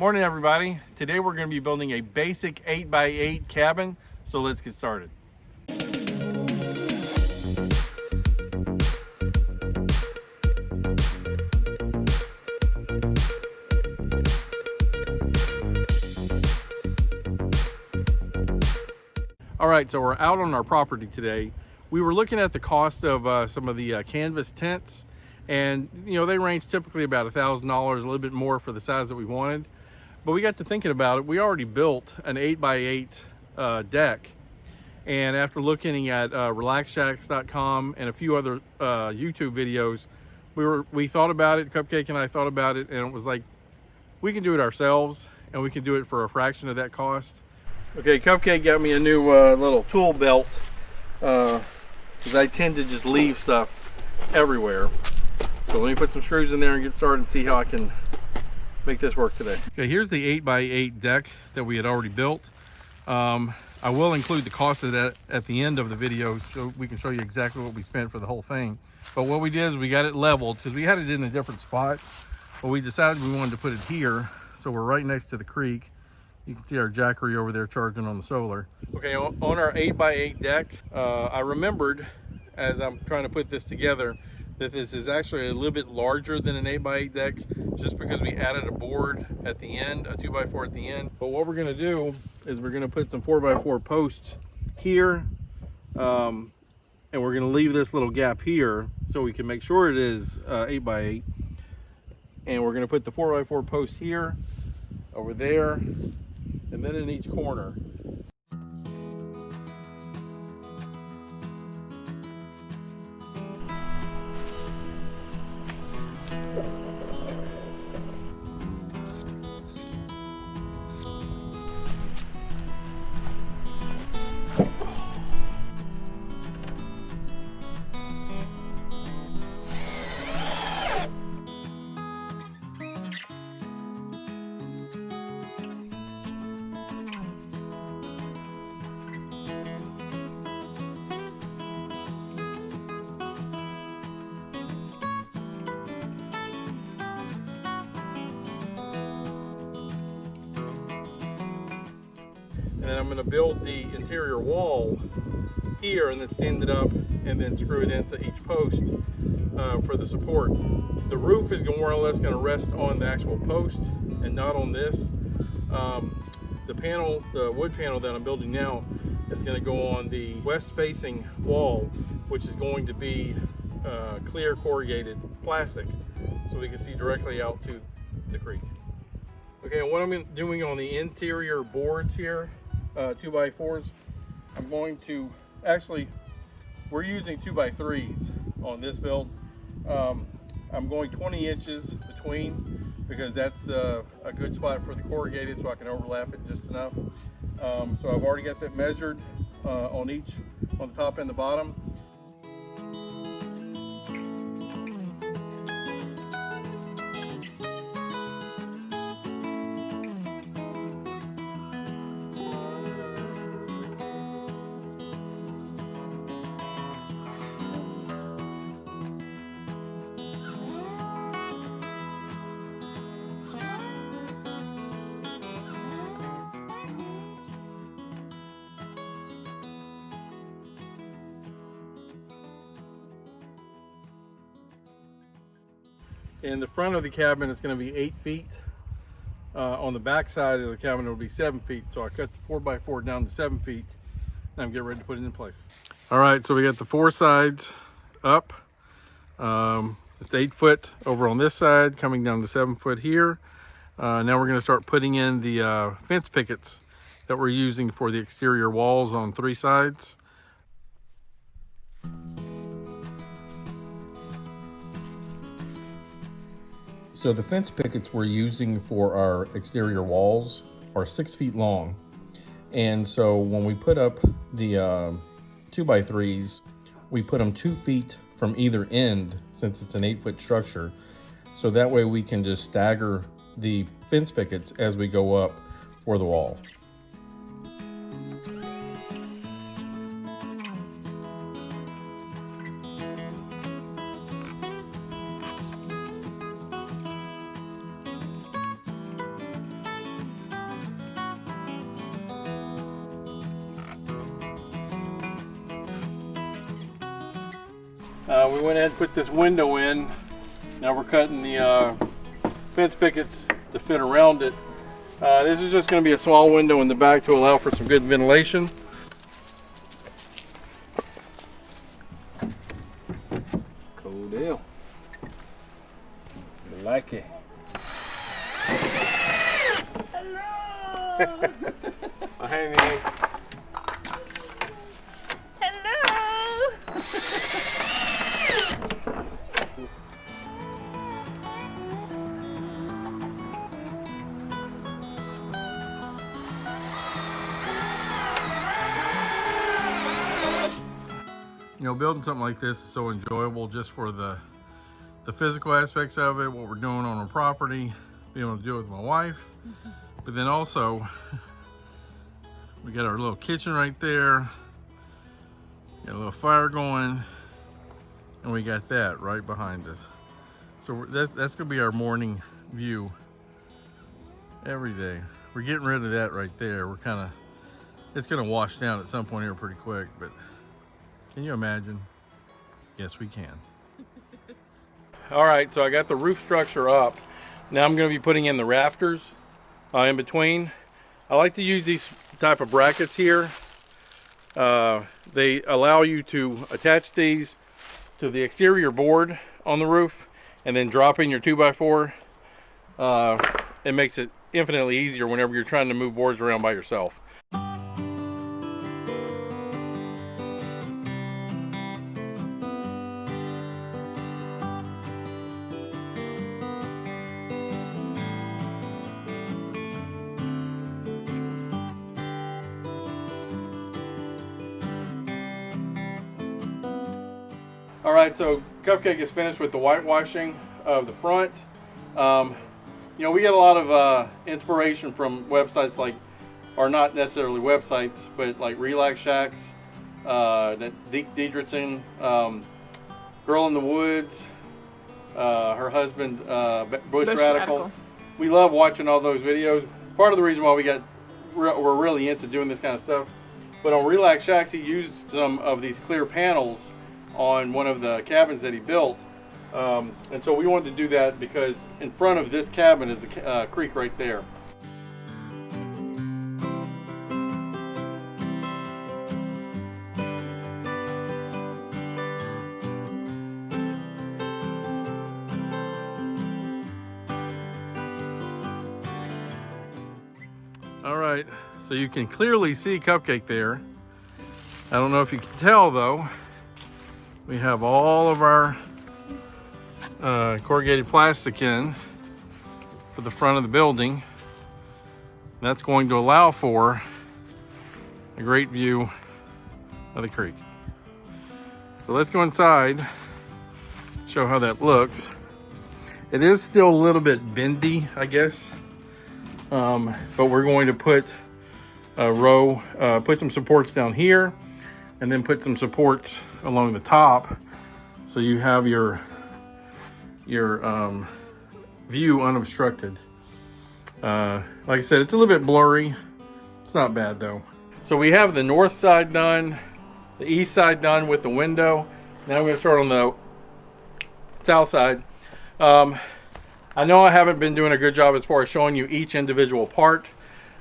Morning everybody. Today we're going to be building a basic 8x8 cabin, so let's get started. All right, so we're out on our property today. We were looking at the cost of some of the canvas tents, and they range typically about $1,000, a little bit more for the size that we wanted. But we got to thinking about it. We already built an 8x8 deck, and after looking at relaxshacks.com and a few other YouTube videos, we thought about it. Cupcake and I thought about it, and it was like, we can do it ourselves, and we can do it for a fraction of that cost. Okay, Cupcake got me a new little tool belt because I tend to just leave stuff everywhere. So let me put some screws in there and get started and see how I can make this work today. Okay, here's the 8x8 deck that we had already built. I will include the cost of that at the end of the video so we can show you exactly what we spent for the whole thing. But what we did is we got it leveled because we had it in a different spot, but we decided we wanted to put it here, so we're right next to the creek. You can see our Jackery over there charging on the solar. Okay, on our 8x8 deck, I remembered as I'm trying to put this together that this is actually a little bit larger than an 8x8 deck, just because we added a board at the end, a 2x4 at the end. But what we're gonna do is we're gonna put some 4x4 posts here, and we're gonna leave this little gap here so we can make sure it is 8x8. And we're gonna put the 4x4 post here, over there, and then in each corner. And then I'm going to build the interior wall here and then stand it up and then screw it into each post for the support. The roof is more or less going to rest on the actual post and not on this. The wood panel that I'm building now is going to go on the west facing wall, which is going to be clear corrugated plastic, so we can see directly out to the creek. Okay, and what I'm doing on the interior boards here, 2x4s, I'm going to, actually, we're using 2x3s on this build. I'm going 20 inches between because that's a good spot for the corrugated, so I can overlap it just enough. So I've already got that measured on the top and the bottom. In the front of the cabin, it's going to be 8 feet. On the back side of the cabin, it'll be 7 feet. So I cut the 4x4 down to 7 feet, and I'm getting ready to put it in place. All right, so we got the 4 sides up. It's 8 foot over on this side, coming down to 7 foot here. Now we're going to start putting in the fence pickets that we're using for the exterior walls on 3 sides. So the fence pickets we're using for our exterior walls are 6 feet long. And so when we put up the 2x3s, we put them 2 feet from either end, since it's an 8-foot structure. So that way we can just stagger the fence pickets as we go up for the wall. We went ahead and put this window in. Now we're cutting the fence pickets to fit around it. This is just going to be a small window in the back to allow for some good ventilation. Cool deal. I like it. Hello. Oh, hey, man. Hello. You know, building something like this is so enjoyable just for the physical aspects of it, what we're doing on our property, being able to do it with my wife. But then also, we got our little kitchen right there, got a little fire going, and we got that right behind us. So that's gonna be our morning view every day. We're getting rid of that right there. It's gonna wash down at some point here pretty quick, but can you imagine? Yes, we can. All right, so I got the roof structure up. Now I'm going to be putting in the rafters in between. I like to use these type of brackets here. They allow you to attach these to the exterior board on the roof and then drop in your 2x4. It makes it infinitely easier whenever you're trying to move boards around by yourself. All right, so Cupcake is finished with the whitewashing of the front. You know, we get a lot of inspiration from websites like, or not necessarily websites, but like Relax Shacks, Diedrichsen, Girl in the Woods, her husband, Bush Radical. We love watching all those videos. Part of the reason why we're really into doing this kind of stuff. But on Relax Shacks, he used some of these clear panels on one of the cabins that he built, and so we wanted to do that because in front of this cabin is the creek right there. All right, so you can clearly see Cupcake there. I don't know if you can tell though. We have all of our corrugated plastic in for the front of the building. That's going to allow for a great view of the creek. So let's go inside, show how that looks. It is still a little bit bendy, I guess, but we're going to put a row, put some supports down here, and then put some supports along the top, so you have your view unobstructed. Like I said, it's a little bit blurry. It's not bad though. So we have the north side done, the east side done with the window. Now I'm going to start on the south side. I know I haven't been doing a good job as far as showing you each individual part.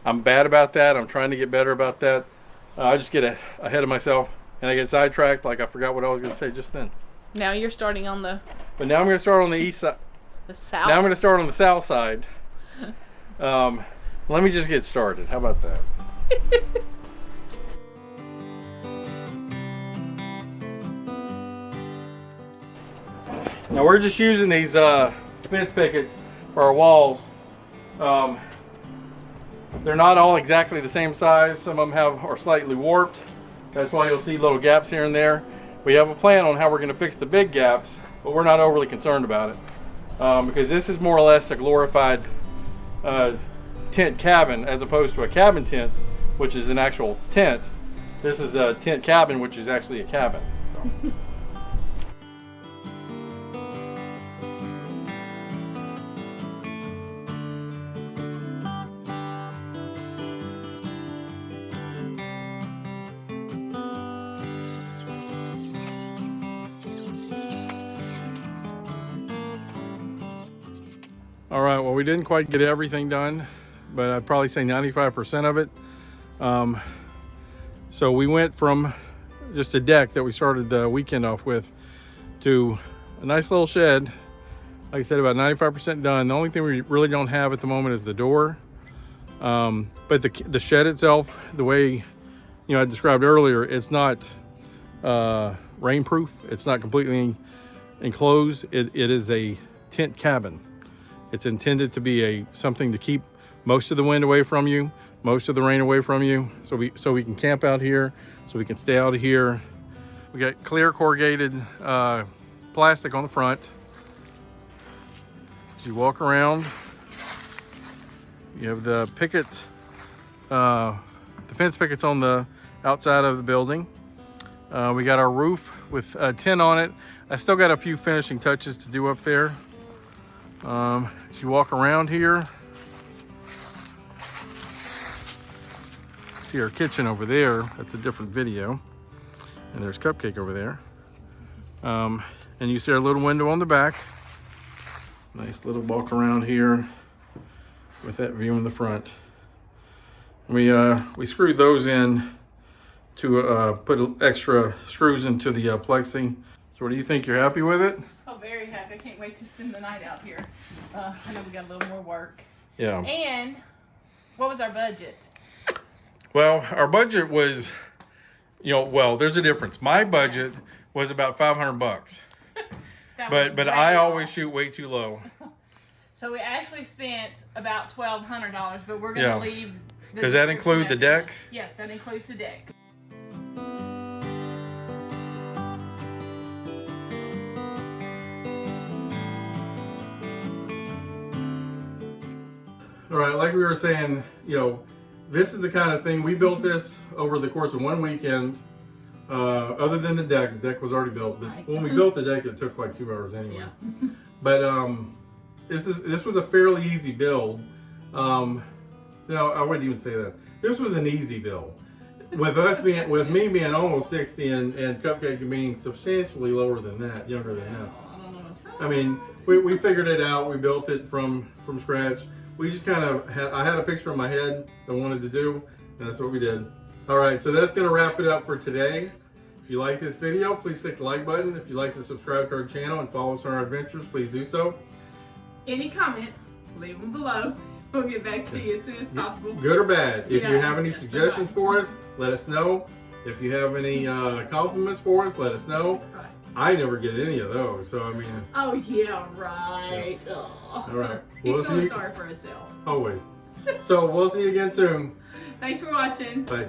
I'm bad about that. I'm trying to get better about that. I just get ahead of myself. And I get sidetracked, like I forgot what I was going to say just then. Now you're starting on the... But now I'm going to start on the east side. The south? Now I'm going to start on the south side. Let me just get started. How about that? Now we're just using these fence pickets for our walls. They're not all exactly the same size. Some of them are slightly warped. That's why you'll see little gaps here and there. We have a plan on how we're going to fix the big gaps, but we're not overly concerned about it because this is more or less a glorified tent cabin as opposed to a cabin tent, which is an actual tent. This is a tent cabin, which is actually a cabin. So. All right, well, we didn't quite get everything done, but I'd probably say 95% of it. So we went from just a deck that we started the weekend off with to a nice little shed. Like I said, about 95% done. The only thing we really don't have at the moment is the door. But the shed itself, the way I described earlier, it's not rainproof. It's not completely enclosed. It is a tent cabin. It's intended to be something to keep most of the wind away from you, most of the rain away from you, so we can camp out here, so we can stay out here. We got clear corrugated plastic on the front. As you walk around, you have the picket, the fence pickets on the outside of the building. We got our roof with a tin on it. I still got a few finishing touches to do up there. As you walk around here, see our kitchen over there. That's a different video. And there's Cupcake over there. And you see our little window on the back. Nice little walk around here with that view in the front. We screwed those in to put extra screws into the plexi. So what do you think? You're happy with it? Oh, very happy. I can't wait to spend the night out here. I know we got a little more work. Yeah. And what was our budget? Well, our budget was, there's a difference. My budget was about $500, but I always shoot way too low. So we actually spent about $1,200, but we're going to leave. Does that include the deck? Yes, that includes the deck. All right, like we were saying, this is the kind of thing, we built this over the course of one weekend. Other than the deck was already built, but when we built the deck, it took like 2 hours anyway. Yeah. But this was a fairly easy build. No, I wouldn't even say that. This was an easy build. With me being almost 60 and Cupcake being substantially lower than that, younger than that. I mean, we figured it out. We built it from scratch. We just kind of I had a picture in my head that I wanted to do, and that's what we did. All right, so that's gonna wrap it up for today. If you like this video, please click the like button. If you'd like to subscribe to our channel and follow us on our adventures, please do so. Any comments, leave them below. We'll get back to you as soon as possible. Good or bad. If you have any suggestions for us, let us know. If you have any compliments for us, let us know. Right. I never get any of those, so I mean. Oh yeah, right. Yeah. All right. He's feeling sorry for himself. Always. So we'll see you again soon. Thanks for watching. Bye.